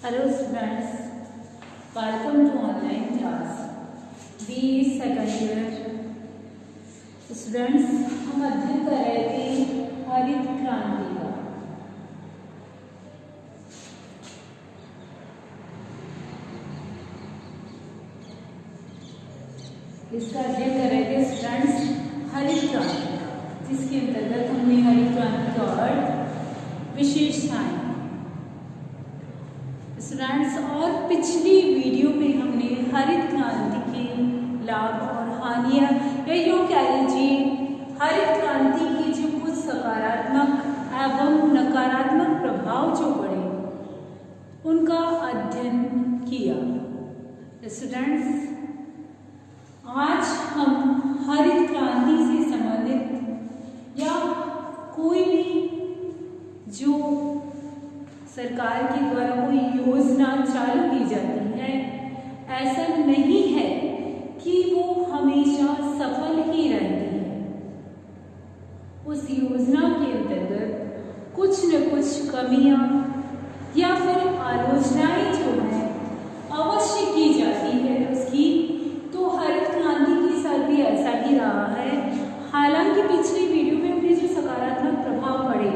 Hello students, welcome to online class. BE second year. Students, हम अध्ययन कर रहे थे हरित क्रांति का। इसका अध्ययन कर रहे थे स्टूडेंट्स हरित क्रांति का, जिसके अंतर्गत हमने हरित क्रांति का अर्थ, विशेषताएं स्टूडेंट्स और पिछली वीडियो में हमने हरित क्रांति के लाभ और हानियां या यूँ कह लीजिए हरित क्रांति की जो कुछ सकारात्मक एवं नकारात्मक प्रभाव जो पड़े उनका अध्ययन किया। स्टूडेंट्स, आज हम हरित क्रांति से संबंधित या कोई भी जो सरकार के द्वारा कोई योजना चालू की जाती है, ऐसा नहीं है कि वो हमेशा सफल ही रहती है। उस योजना के अंतर्गत कुछ न कुछ कमियां या फिर आलोचनाएं जो है अवश्य की जाती है उसकी। तो हरित क्रांति के साथ भी ऐसा ही रहा है। हालांकि पिछली वीडियो में हमने जो सकारात्मक प्रभाव पड़े,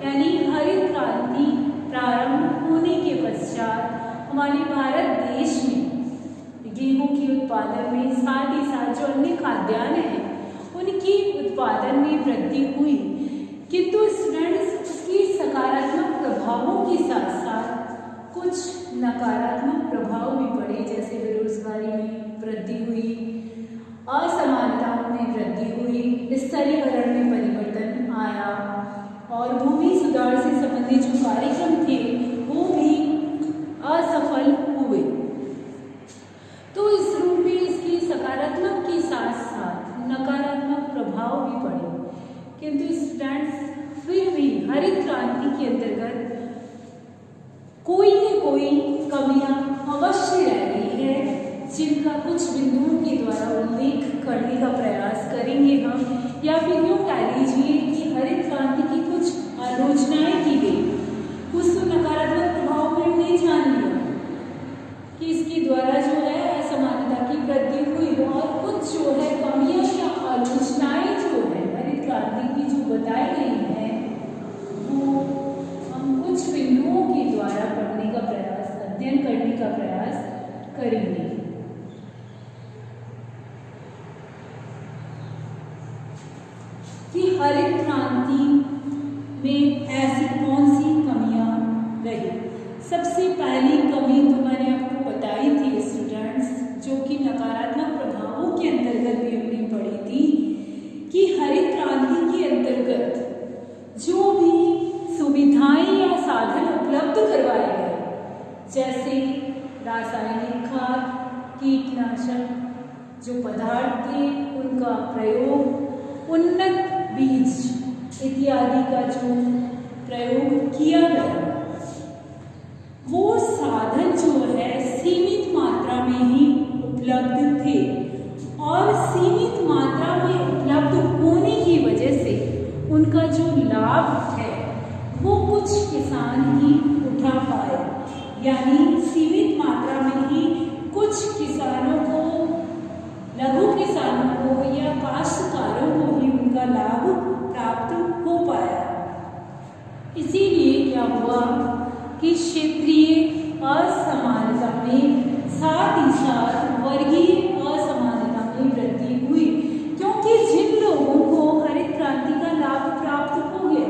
यानी हरित क्रांति प्रारंभ होने के पश्चात हमारे भारत देश में गेहूं के उत्पादन में, साथ ही साथ जो अन्य खाद्यान्न हैं उनकी उत्पादन में वृद्धि हुई। किंतु स्टूडेंट्स, उसकी सकारात्मक प्रभावों के साथ साथ कुछ नकारात्मक प्रभाव भी पड़े, जैसे बेरोजगारी में वृद्धि हुई, असमानताओं में वृद्धि हुई, स्तरीकरण में परिवर्तन आया और भूमि सुधार से संबंधित जो कार्यक्रम थे वो भी असफल हुए। तो इस रूप में इसकी सकारात्मक के साथ साथ नकारात्मक प्रभाव भी पड़े। किंतु स्टूडेंट्स, फिर भी हरित क्रांति के अंतर्गत कोई न कोई कमियां अवश्य रह गई है, जिनका कुछ बिंदुओं के द्वारा उल्लेख करने का प्रयास करेंगे हम, या फिर यूँ कह लीजिए कि हरित क्रांति की कुछ आलोचनाएं की गई। कुछ तो नकारात्मक प्रभाव में हमने जान लिया कि इसके द्वारा जो है असमानता की वृद्धि हुई, और कुछ जो है कमियां या आलोचनाएं जो है हरित क्रांति की जो बताई गई है वो हम कुछ बिंदुओं के द्वारा पढ़ने का प्रयास, अध्ययन करने का प्रयास करेंगे। कि हरित क्रांति में ऐसी कौन सी कमियां रही। सबसे पहली कमी तो मैंने आपको बताई थी स्टूडेंट्स, जो कि नकारात्मक प्रभावों के अंतर्गत भी हमने पढ़ी थी, कि हरित क्रांति के अंतर्गत जो भी सुविधाएं या साधन उपलब्ध करवाए गए, जैसे रासायनिक खाद, कीटनाशक जो पदार्थ थे उनका प्रयोग, उन्नत बीज इत्यादि का जो प्रयोग किया गया, वो साधन जो है सीमित मात्रा में ही उपलब्ध थे, और सीमित मात्रा में उपलब्ध होने की वजह से उनका जो लाभ है वो कुछ किसान ही उठा पाए। यानी सीमित मात्रा में ही कुछ किसानों को, लघु किसानों को या काश्तकारों को ही उनका लाभ प्राप्त हो पाया। इसीलिए क्या हुआ कि क्षेत्रीय असमानता में, साथ ही साथ वर्गीय असमानता में वृद्धि हुई, क्योंकि जिन लोगों को हरित क्रांति का लाभ प्राप्त हो गया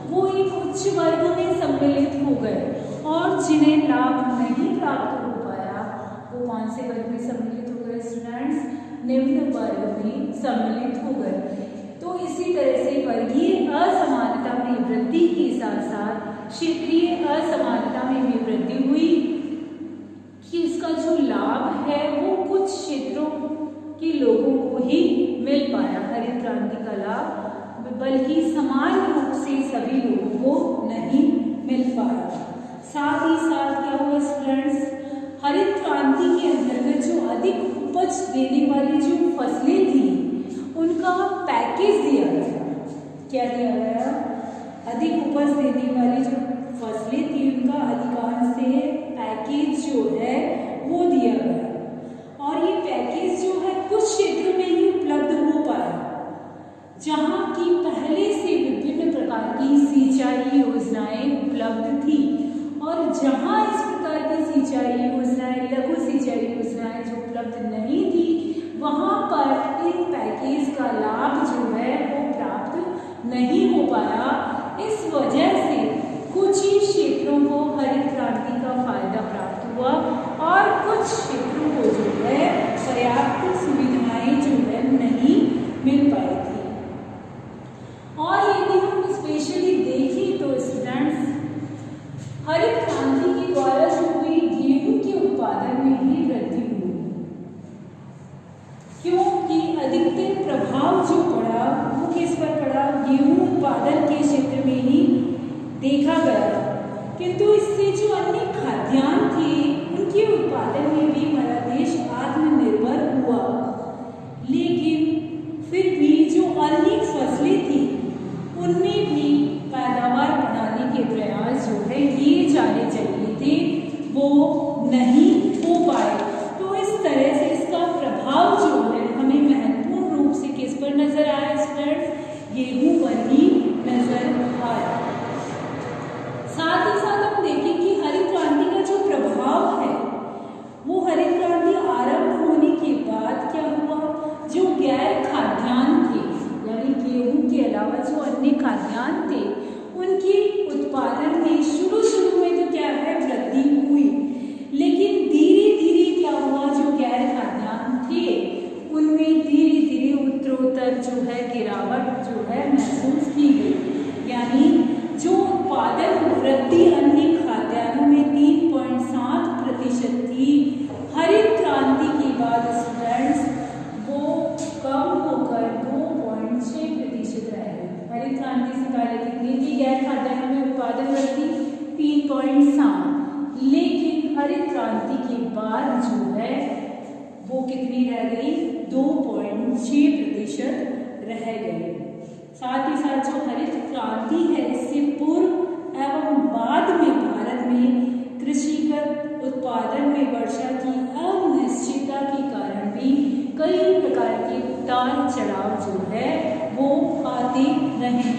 वो एक उच्च वर्ग में सम्मिलित हो गए, और जिन्हें लाभ नहीं प्राप्त हो पाया वो कौन से वर्ग में सम्मिलित हो गए स्टूडेंट्स? निम्न वर्ग में सम्मिलित हो गए। तो इसी तरह से वर्गीय असमानता में वृद्धि के साथ साथ क्षेत्रीय असमानता में भी वृद्धि हुई, कि इसका जो लाभ है वो कुछ क्षेत्रों के लोगों को ही मिल पाया, हरित क्रांति का लाभ, बल्कि समान रूप से सभी लोगों को नहीं मिल पाया। साथ ही साथ क्या हुआ स्टूडेंट्स, हरित क्रांति के अंतर्गत जो अधिक उपज देने वाली जो फसलें थी उनका पैकेज दिया गया। क्या दिया गया? अधिक उपज देने वाली जो फसलें थी उनका अधिकांश से पैकेज उपलब्ध थी। और जहाँ इस प्रकार की सिंचाई योजनाएं, लघु सिंचाई योजनाएं जो उपलब्ध नहीं थी, वहाँ पर इन पैकेज का लाभ जो है वो प्राप्त नहीं हो पाया। इस वजह से कुछ ही क्षेत्रों को हरित क्रांति का फायदा प्राप्त हुआ और कुछ क्षेत्रों को जो है पर्याप्त सुविधाएं जो है नहीं मिल पाई थी। और यदि हम स्पेशली देखें तो स्टूडेंट्स, हरित क्रांति के द्वारा जो हुई गेहूं के उत्पादन में ही वृद्धि हुई, क्योंकि अधिकतर प्रभाव जो पड़ा वो किस पर पड़ा? गेहूं उत्पादन के क्षेत्र में ही देखा गया। किंतु इससे जो अन्य खाद्यान्न थे उनके उत्पादन में भी हमारा देश आत्मनिर्भर हुआ। लेकिन फिर भी जो अन्य फसलें थी उनमें भी पैदावार बढ़ाने के प्रयास जो है किए जाने चाहिए थे, वो नहीं हो पाए। तो इस तरह से इसका प्रभाव जो है हमें महत्वपूर्ण रूप से किस पर नजर आया स्टूडेंट्स? गेहूं पर ही नजर आया। साथ ही साथ हम देखें कि हरित क्रांति का जो प्रभाव है वो हरित क्रांति आरंभ होने के बाद क्या हुआ? जो गैर खाद्यान्न थे, यानी गेहूं के अलावा जो अन्य खाद्यान्न थे, उनके उत्पादन में शुरू में तो क्या है वृद्धि हुई, लेकिन धीरे धीरे क्या हुआ? जो गैर खाद्यान्न थे उनमें धीरे धीरे उत्तरोत्तर जो है गिरावट जो है महसूस की गई। यानी जो उत्पादन वृद्धि अन्य खाद्यान्नों में 3.7% थी, हरित क्रांति के बाद स्टूडेंट्स वो कम होकर 2.6% रह गई। हरित क्रांति से पहले कितनी थी गैर खाद्यान्नों में उत्पादन वृद्धि? 3.7, लेकिन हरित क्रांति के बाद जो है वो कितनी रह गई? 2.6% रह गई। साथ ही साथ जो हरित क्रांति है इससे पूर्व एवं बाद में भारत में कृषिगत उत्पादन में वर्षा की अनिश्चितता के कारण भी कई प्रकार के उतार चढ़ाव जो है वो आते रहे।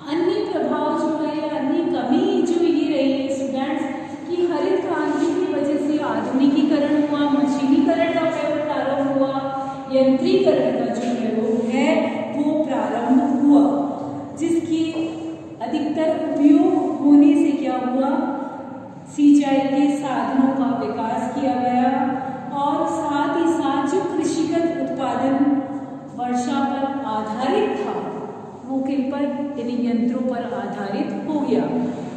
अन्य प्रभाव जो है, अन्य कमी जो ये रही है स्टूडेंट्स कि हरित क्रांति की वजह से आधुनिकीकरण हुआ, मशीनीकरण का प्रारंभ हुआ, यंत्रीकरण का जो प्रयोग है वो प्रारंभ हुआ, जिसकी अधिकतर उपयोग होने से क्या हुआ? सिंचाई के साधनों का विकास किया गया और साथ ही साथ जो कृषिगत उत्पादन वर्षा पर आधारित था वो किन पर? यानी यंत्रों पर आधारित हो गया।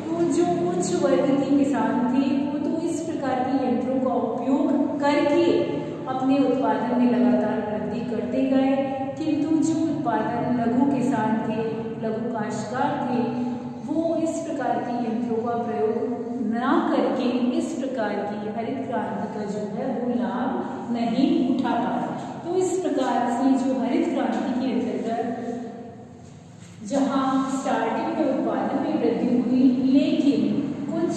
तो जो उच्च वर्ग के किसान थे वो तो इस प्रकार के यंत्रों का उपयोग करके अपने उत्पादन में लगातार वृद्धि करते गए, किंतु जो उत्पादन लघु किसान थे, लघु काश्तकार थे, वो इस प्रकार के यंत्रों का प्रयोग ना करके इस प्रकार की हरित क्रांति का जो है वो लाभ नहीं उठा पाए। तो इस प्रकार से जो हरित क्रांति के अंतर्गत जहाँ स्टार्टिंग में उत्पादन में वृद्धि हुई, लेकिन कुछ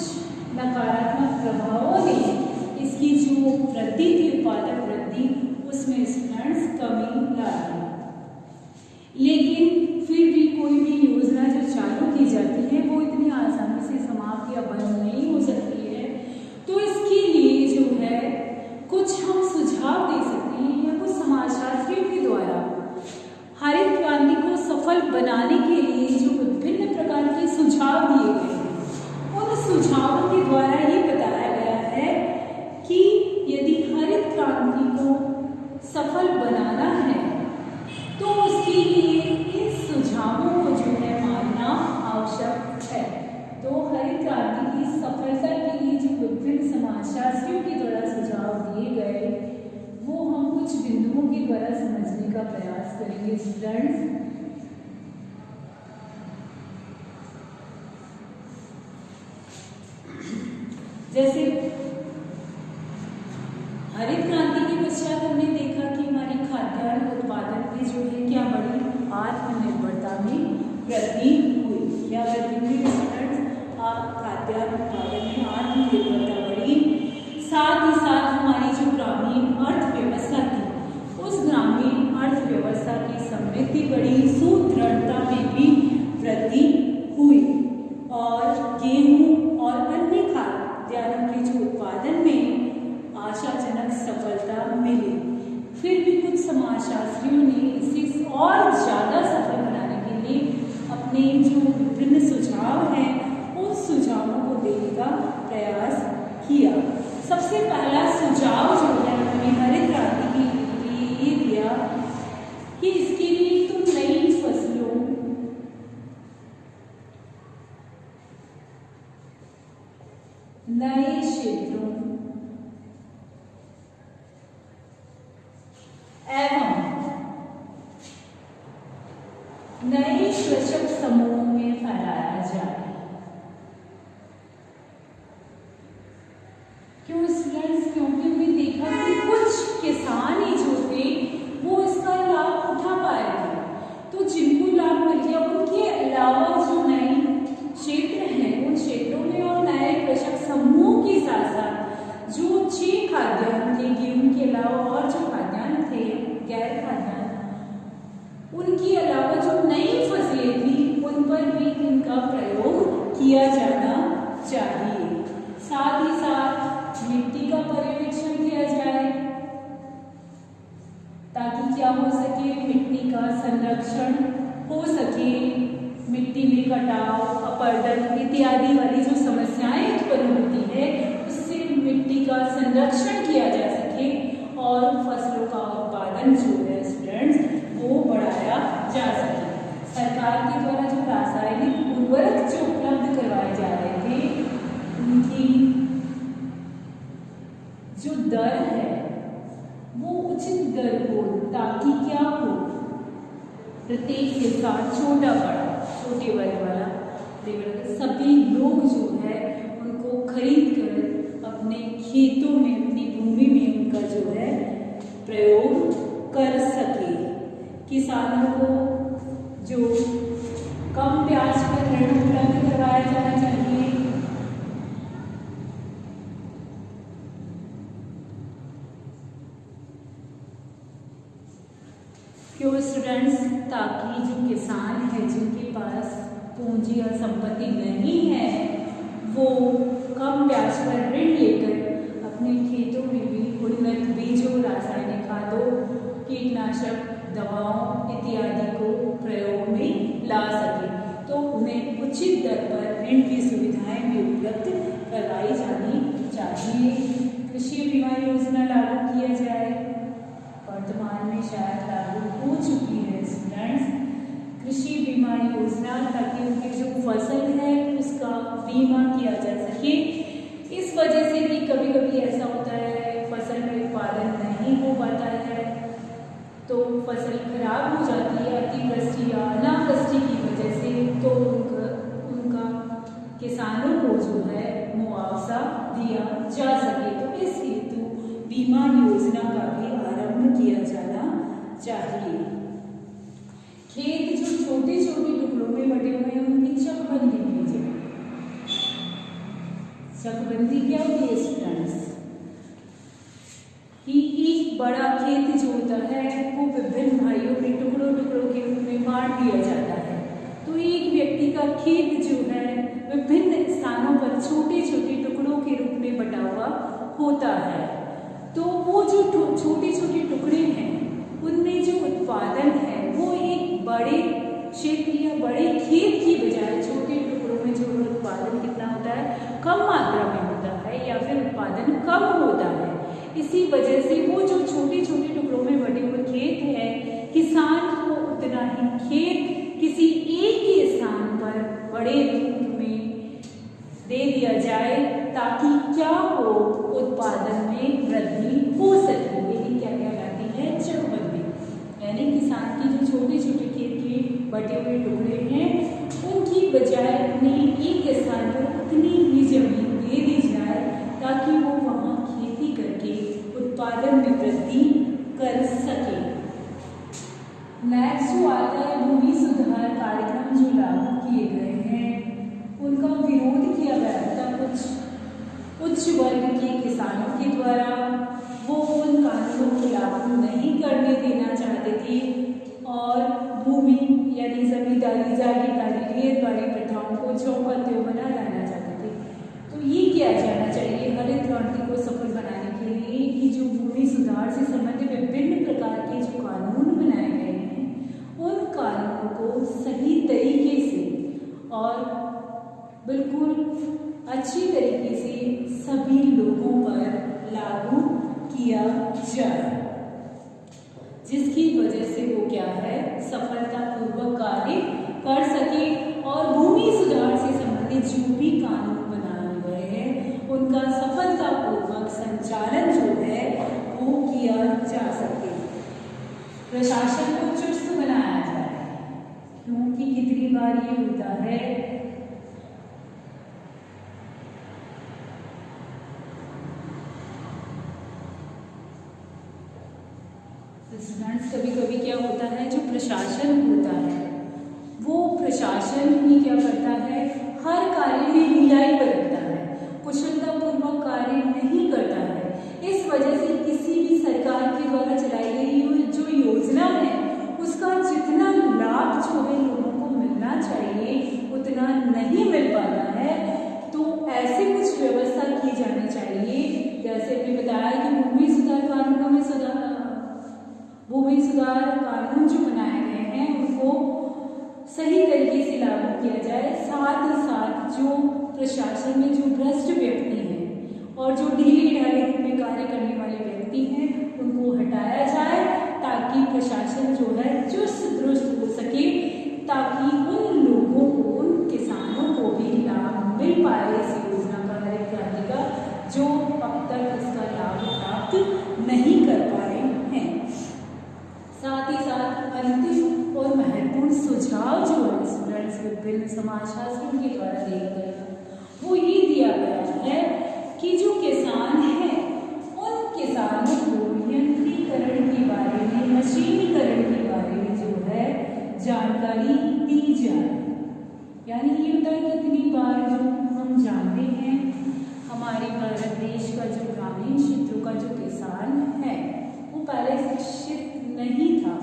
नकारात्मक प्रभावों ने इसकी जो वृद्धि थी, उत्पादन वृद्धि, उसमें स्टूडेंट्स कमी ला दी। लेकिन फिर भी कोई भी योजना जो चालू की जाती है वो इतनी आसानी से समाप्त या बंद नहीं हो सकती है। तो इसके लिए जो है कुछ हम सुझाव दे सकते हैं या कुछ समाजशास्त्रियों के द्वारा हरित क्रांति को सफल बनाने के लिए जो विभिन्न प्रकार के सुझाव दिए गए हैं, उन सुझावों के द्वारा ये बताया गया है कि यदि हरित क्रांति को सफल बनाना है तो उसके लिए इन सुझावों को जो है मानना आवश्यक है। तो हरित क्रांति की सफलता के लिए जो विभिन्न समाजशास्त्रियों के द्वारा सुझाव दिए गए वो हम कुछ बिंदुओं के द्वारा समझने का प्रयास करेंगे स्टूडेंट्स। जैसे हरित क्रांति के पश्चात हमने देखा कि हमारी खाद्यान्न उत्पादन में जो है क्या बढ़ी? आत्मनिर्भरता में वृद्धि हुई। क्या वृद्धि हुई स्टूडेंट्स? खाद्यान्न उत्पादन में आत्मनिर्भरता बढ़ी। साथ ही साथ हमारी जो ग्रामीण अर्थव्यवस्था थी उस ग्रामीण अर्थव्यवस्था की समृद्धि बढ़ी, सुदृढ़ता में भी वृद्धि हुई और अपने जो विभिन्न सुझाव हैं उन सुझावों को देने का प्रयास किया। सबसे पहला सुझाव जो है उन्होंने हरित क्रांति के लिए ये दिया कि इसके लिए तो नई फसलों, नए क्षेत्रों एवं नए कृषक समूहों में फैलाया जाए। क्यों स्टूडेंट्स? क्योंकि हमने देखा कि कुछ किसान ही जो थे वो इसका लाभ उठा पाए थे, तो जिनको लाभ मिल गया उनके अलावा जो नए क्षेत्र हैं उन क्षेत्रों में और नए कृषक समूह के साथ साथ जो 6 खाद्यान्न थे, गेहूं के अलावा और जो खाद्यान्न थे गैर खाद्यान्न, उनके अलावा जो नई फसलें थी उन पर भी इनका प्रयोग किया जाना चाहिए। साथ ही साथ मिट्टी का पर्यवेक्षण किया जाए ताकि क्या हो सके, मिट्टी का संरक्षण हो सके, मिट्टी में कटाव, अपरदन इत्यादि वाली जो समस्याएं उत्पन्न होती है उससे मिट्टी का संरक्षण किया जा सके और फसलों का उत्पादन जो है स्टूडेंट्स वो बढ़ाया जा सके। सरकार के द्वारा जो रासायनिक उर्वरक जो उपलब्ध करवाए जा रहे थे उनकी जो दर है वो उचित दर हो, ताकि क्या हो, प्रत्येक किसान छोटा बड़ा छोटे वर्ग वाला सभी लोग जो है उनको खरीद कर अपने खेतों में, अपनी भूमि में उनका जो है प्रयोग कर सके। किसानों को जो कम ब्याज पर ऋण उपलब्ध करवाया जाना चाहिए। क्यों स्टूडेंट्स? ताकि जो किसान है जिनके पास पूंजी और संपत्ति नहीं है वो कम ब्याज पर ऋण लेकर अपने खेतों में भी उन्नत बीजों, रासायनिक खादों, कीटनाशक दवाओं इत्यादि को प्रयोग में ला सके, तो उन्हें उचित दर पर ऋण की सुविधाएं भी उपलब्ध करवाई जानी चाहिए। कृषि बीमा योजना लागू किया जाए, वर्तमान में शायद लागू हो चुकी है स्टूडेंट्स, कृषि बीमा योजना, ताकि उनकी जो फसल है उसका बीमा किया जा सके। इस वजह से भी कभी कभी ऐसा होता है फसल में उत्पादन नहीं हो पाता है तो फसल खराब हो जाती है अतिवृष्टि या अनावृष्टि की वजह से, तो उनका किसानों को जो है मुआवजा दिया जा सके। तो इस हेतु बीमा योजना का भी आरंभ किया जाना चाहिए। खेत जो छोटे छोटे टुकड़ों में बटे हुए हैं उनकी चकबंदी की जाए। चकबंदी क्या होती है स्टूडेंट्स? कि एक बड़ा खेत जो होता है वो विभिन्न भाइयों में टुकड़ों टुकड़ों के रूप में बांट दिया जाता है। तो एक व्यक्ति का खेत जो है विभिन्न स्थानों पर छोटे छोटे टुकड़ों के रूप में बटा हुआ होता है। तो वो जो छोटे छोटे टुकड़े हैं उनमें जो उत्पादन है वो एक बड़े क्षेत्र या बड़े खेत की बजाय छोटे टुकड़ों में जो उत्पादन कितना होता है, कम मात्रा में होता है या फिर उत्पादन कम होता है। इसी वजह से वो जो छोटे छोटे टुकड़ों में बटे हुए खेत है, किसान को उतना ही खेत किसी एक ही स्थान पर बड़े रूप में दे दिया जाए ताकि क्या हो, उत्पादन में वृद्धि हो सके। यही क्या कहलाती है, चकबंदी। यानी किसान की जो छोटे छोटे खेत के बटे हुए टुकड़े हैं उनकी बजाय उन्हें एक स्थान पर उतनी ही जमीन दे दी जाए ताकि वो वहाँ खेती करके उत्पादन में वृद्धि कर सके। नेक्स्ट जो आता है भूमि सुधार कार्यक्रम जो लागू किए गए हैं उनका विरोध किया गया था कुछ उच्च वर्ग के किसानों के द्वारा। वो उन कानूनों को लागू नहीं करने देना चाहते थे और भूमि यानी जमींदारी, जागीरदारी, रेतवारी प्रथाओं को चौपत्यों बना लाना चाहते थे। तो ये किया जाना चाहिए हरित क्रांति को सफल बनाने के लिए कि जो भूमि सुधार से संबंधित विभिन्न प्रकार के जो कानून बनाए गए हैं उन कानूनों को सही तरीके से बिल्कुल अच्छी तरीके से सभी लोगों पर लागू किया जाए, जिसकी वजह से वो क्या है, सफलतापूर्वक कार्य कर सके और भूमि सुधार से संबंधित जो भी कानून बनाए गए हैं उनका सफलतापूर्वक संचालन जो है वो किया जा सके। प्रशासन को चुस्त बनाया जाए, क्योंकि कितनी बार ये होता है कभी कभी क्या होता है, जो प्रशासन होता है वो प्रशासन ही क्या करता है, हर कार्य में ढिलाई बरतता है, कुशलतापूर्वक कार्य नहीं करता है। इस वजह से किसी भी सरकार के द्वारा चलाई गई जो योजना है उसका जितना लाभ जो है लोगों को मिलना चाहिए उतना नहीं मिल पाता है। तो ऐसे कुछ व्यवस्था की जानी चाहिए, जैसे हमने बताया कि भूमि सुधार कानूनों में भूमि सुधार कानून जो बनाए गए हैं उनको सही तरीके से लागू किया जाए। साथ ही साथ जो प्रशासन में जो भ्रष्ट व्यक्ति हैं और जो ढीले ढाले रूप में कार्य करने वाले व्यक्ति हैं उनको हटाया जाए, ताकि प्रशासन जो है चुस्त दुरुस्त हो सके, ताकि उन लोगों को, उन किसानों को भी लाभ मिल पाए इस योजना का, हरित क्रांति का, जो अब तक इसका लाभ प्राप्त नहीं कर पाए हैं। साथ ही साथ अंतिम और महत्वपूर्ण सुझाव जो है स्टूडेंट्स विभिन्न समाजशास्त्रियों के द्वारा दिए गए वो ये दिया गया है कि जो किसान हैं उन किसानों को यंत्रीकरण के बारे में, मशीनीकरण के बारे में जो है जानकारी दी जाए। यानी ये होता है कितनी बार जो हम जानते हैं हमारे भारत देश का जो ग्रामीण क्षेत्रों का जो किसान है वो पहले शिक्षित नहीं था।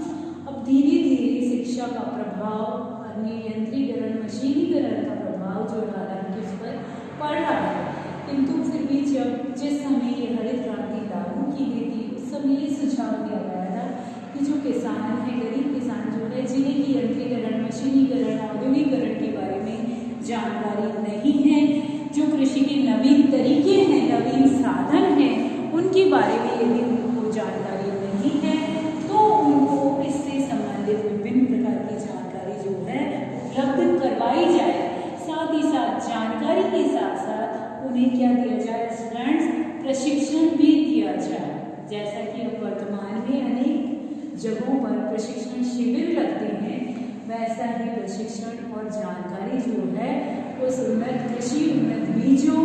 अब धीरे धीरे शिक्षा का प्रभाव, अन्य यंत्रीकरण, मशीनीकरण का प्रभाव जो हालांकि उस पर पड़ रहा है, किंतु फिर भी जिस समय ये हरित क्रांति लागू की गई थी उस समय ये सुझाव दिया गया था कि जो किसान है, गरीब किसान जो है, जिन्हें की यंत्रीकरण, मशीनीकरण, आधुनिकीकरण के बारे में जानकारी नहीं है, जो कृषि के नवीन तरीके हैं, नवीन साधन हैं, उनके बारे में यदि उनको जानकारी नहीं है तो उनको इससे संबंधित विभिन्न प्रकार की जानकारी जो है उपलब्ध करवाई जाए। साथ ही साथ जानकारी के साथ साथ उन्हें क्या दिया जाए स्टूडेंट्स, प्रशिक्षण भी दिया जाए। जैसा कि अब वर्तमान में अनेक जगहों पर प्रशिक्षण शिविर लगते हैं, वैसा ही प्रशिक्षण और जानकारी जो है उस उन्नत कृषि, उन्नत बीजों,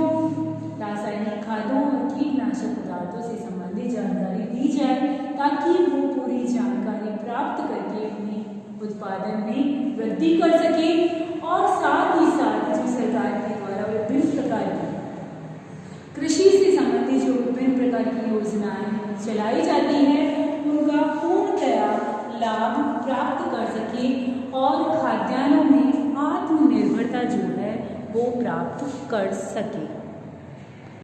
रासायनिक खादों और कीटनाशक पदार्थों से संबंधित जानकारी दी जाए, ताकि वो पूरी जानकारी प्राप्त करके अपने उत्पादन में वृद्धि कर सके। और साथ ही साथ जो सरकार के द्वारा विभिन्न प्रकार की कृषि से संबंधित जो विभिन्न प्रकार की योजनाएं चलाई जाती हैं उनका पूर्णतया लाभ प्राप्त कर सके और खाद्यान्नों में आत्मनिर्भरता जो है वो प्राप्त कर सके।